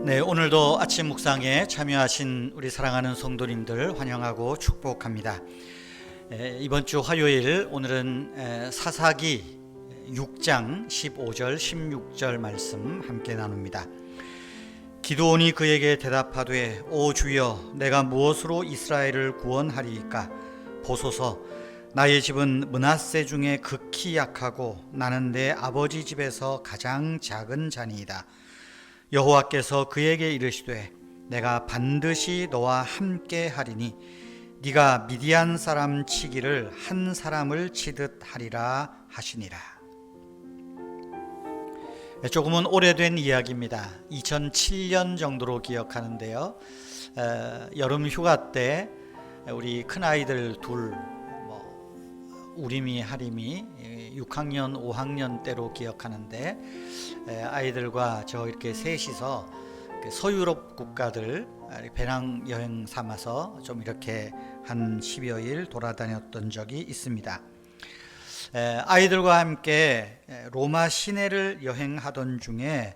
네, 오늘도 아침 묵상에 참여하신 우리 사랑하는 성도님들 환영하고 축복합니다. 이번 주 화요일 오늘은 사사기 6장 15절 16절 말씀 함께 나눕니다. 기드온이 그에게 대답하되 오 주여, 내가 무엇으로 이스라엘을 구원하리이까? 보소서, 나의 집은 므낫세 중에 극히 약하고 나는 내 아버지 집에서 가장 작은 자니이다. 여호와께서 그에게 이르시되 내가 반드시 너와 함께 하리니 네가 미디안 사람 치기를 한 사람을 치듯 하리라 하시니라. 조금은 오래된 이야기입니다. 2007년 정도로 기억하는데요. 여름 휴가 때 우리 큰아이들 둘, 우림이 하림이 6학년 5학년 때로 기억하는데, 아이들과 저 이렇게 셋이서 서유럽 국가들 배낭 여행 삼아서 좀 이렇게 한 10여일 돌아다녔던 적이 있습니다. 아이들과 함께 로마 시내를 여행하던 중에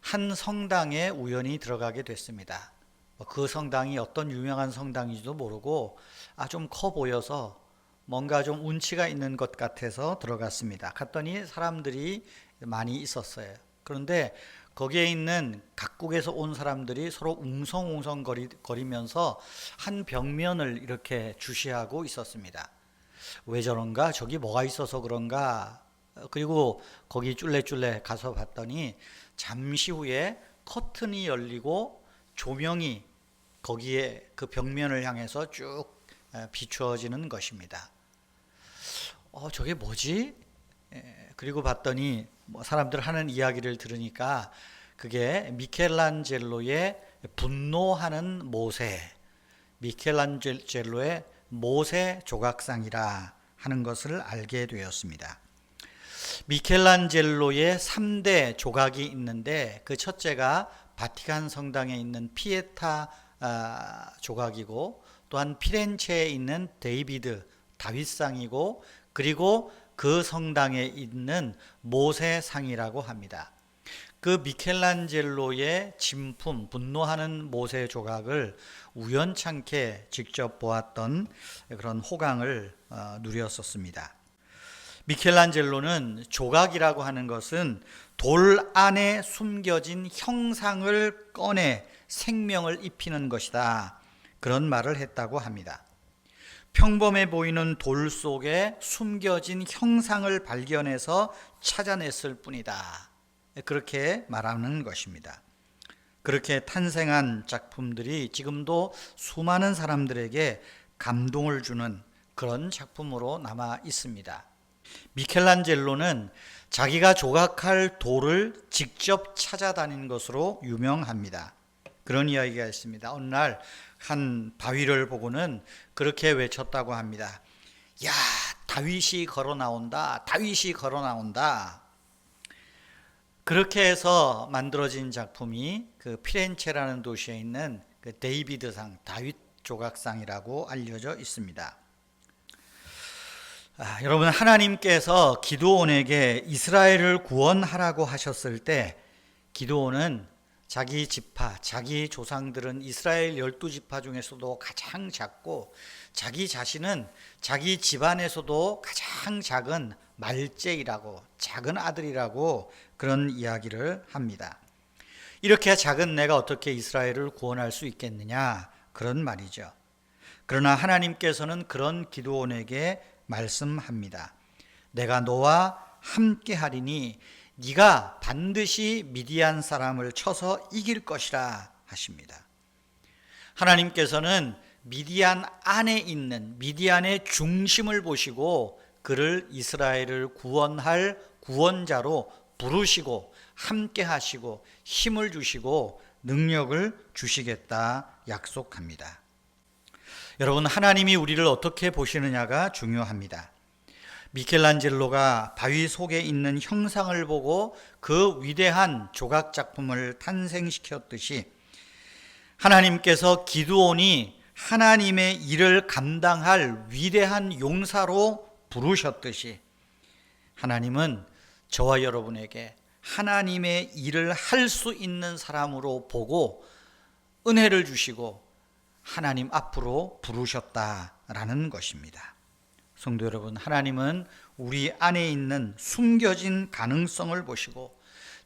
한 성당에 우연히 들어가게 됐습니다. 그 성당이 어떤 유명한 성당인지도 모르고 좀 커 보여서 뭔가 좀 운치가 있는 것 같아서 들어갔습니다. 갔더니 사람들이 많이 있었어요. 그런데 거기에 있는 각국에서 온 사람들이 서로 웅성웅성 거리면서 한 벽면을 이렇게 주시하고 있었습니다. 왜 저런가? 저기 뭐가 있어서 그런가? 그리고 거기 쫄래쫄래 가서 봤더니 잠시 후에 커튼이 열리고 조명이 거기에 그 벽면을 향해서 쭉 비추어지는 것입니다. 저게 뭐지? 그리고 봤더니 사람들 하는 이야기를 들으니까 그게 미켈란젤로의 분노하는 모세, 미켈란젤로의 모세 조각상이라 하는 것을 알게 되었습니다. 미켈란젤로의 3대 조각이 있는데 그 첫째가 바티칸 성당에 있는 피에타 조각이고, 또한 피렌체에 있는 데이비드 다윗상이고, 그리고 그 성당에 있는 모세상이라고 합니다. 그 미켈란젤로의 진품 분노하는 모세 조각을 우연찮게 직접 보았던 그런 호강을 누렸었습니다. 미켈란젤로는 조각이라고 하는 것은 돌 안에 숨겨진 형상을 꺼내 생명을 입히는 것이다, 그런 말을 했다고 합니다. 평범해 보이는 돌 속에 숨겨진 형상을 발견해서 찾아냈을 뿐이다, 그렇게 말하는 것입니다. 그렇게 탄생한 작품들이 지금도 수많은 사람들에게 감동을 주는 그런 작품으로 남아 있습니다. 미켈란젤로는 자기가 조각할 돌을 직접 찾아다닌 것으로 유명합니다. 그런 이야기가 있습니다. 어느 날 한 바위를 보고는 그렇게 외쳤다고 합니다. 야, 다윗이 걸어 나온다, 다윗이 걸어 나온다. 그렇게 해서 만들어진 작품이 그 피렌체라는 도시에 있는 그 데이비드상, 다윗 조각상이라고 알려져 있습니다. 여러분, 하나님께서 기드온에게 이스라엘을 구원하라고 하셨을 때 기드온은 자기 지파, 자기 조상들은 이스라엘 12지파 중에서도 가장 작고, 자기 자신은 자기 집안에서도 가장 작은 말째이라고, 작은 아들이라고 그런 이야기를 합니다. 이렇게 작은 내가 어떻게 이스라엘을 구원할 수 있겠느냐, 그런 말이죠. 그러나 하나님께서는 그런 기드온에게 말씀합니다. 내가 너와 함께 하리니 네가 반드시 미디안 사람을 쳐서 이길 것이라 하십니다. 하나님께서는 미디안 안에 있는 미디안의 중심을 보시고 그를 이스라엘을 구원할 구원자로 부르시고 함께 하시고 힘을 주시고 능력을 주시겠다 약속합니다. 여러분, 하나님이 우리를 어떻게 보시느냐가 중요합니다. 미켈란젤로가 바위 속에 있는 형상을 보고 그 위대한 조각 작품을 탄생시켰듯이, 하나님께서 기드온이 하나님의 일을 감당할 위대한 용사로 부르셨듯이, 하나님은 저와 여러분에게 하나님의 일을 할 수 있는 사람으로 보고 은혜를 주시고 하나님 앞으로 부르셨다라는 것입니다. 성도 여러분, 하나님은 우리 안에 있는 숨겨진 가능성을 보시고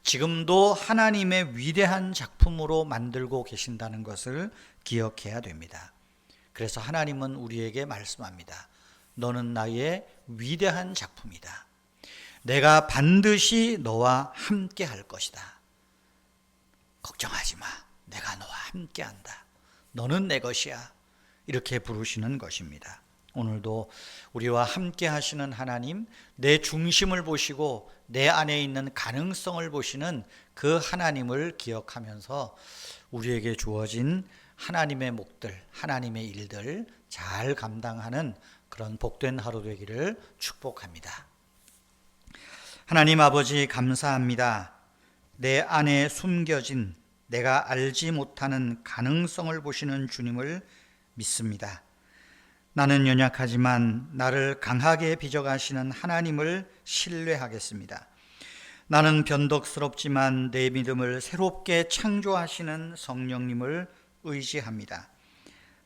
지금도 하나님의 위대한 작품으로 만들고 계신다는 것을 기억해야 됩니다. 그래서 하나님은 우리에게 말씀합니다. 너는 나의 위대한 작품이다. 내가 반드시 너와 함께 할 것이다. 걱정하지 마. 내가 너와 함께 한다. 너는 내 것이야. 이렇게 부르시는 것입니다. 오늘도 우리와 함께 하시는 하나님, 내 중심을 보시고 내 안에 있는 가능성을 보시는 그 하나님을 기억하면서 우리에게 주어진 하나님의 목들, 하나님의 일들 잘 감당하는 그런 복된 하루 되기를 축복합니다. 하나님 아버지, 감사합니다. 내 안에 숨겨진 내가 알지 못하는 가능성을 보시는 주님을 믿습니다. 나는 연약하지만 나를 강하게 빚어가시는 하나님을 신뢰하겠습니다. 나는 변덕스럽지만 내 믿음을 새롭게 창조하시는 성령님을 의지합니다.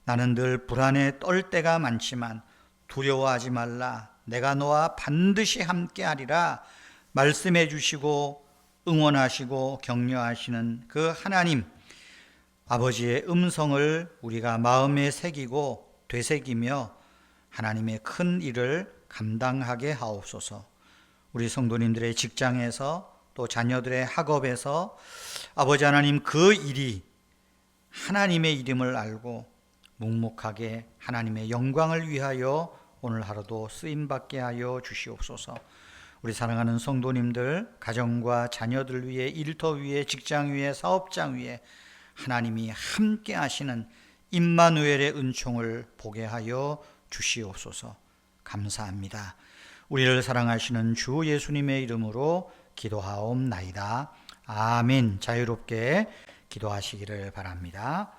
나는 늘 불안에 떨 때가 많지만 두려워하지 말라. 내가 너와 반드시 함께하리라 말씀해 주시고 응원하시고 격려하시는 그 하나님 아버지의 음성을 우리가 마음에 새기고 되새기며 하나님의 큰 일을 감당하게 하옵소서. 우리 성도님들의 직장에서 또 자녀들의 학업에서 아버지 하나님 그 일이 하나님의 이름을 알고 묵묵하게 하나님의 영광을 위하여 오늘 하루도 쓰임받게 하여 주시옵소서. 우리 사랑하는 성도님들 가정과 자녀들 위해 일터 위에 직장 위에 사업장 위에 하나님이 함께 하시는 임마누엘의 은총을 보게 하여 주시옵소서. 감사합니다. 우리를 사랑하시는 주 예수님의 이름으로 기도하옵나이다. 아멘. 자유롭게 기도하시기를 바랍니다.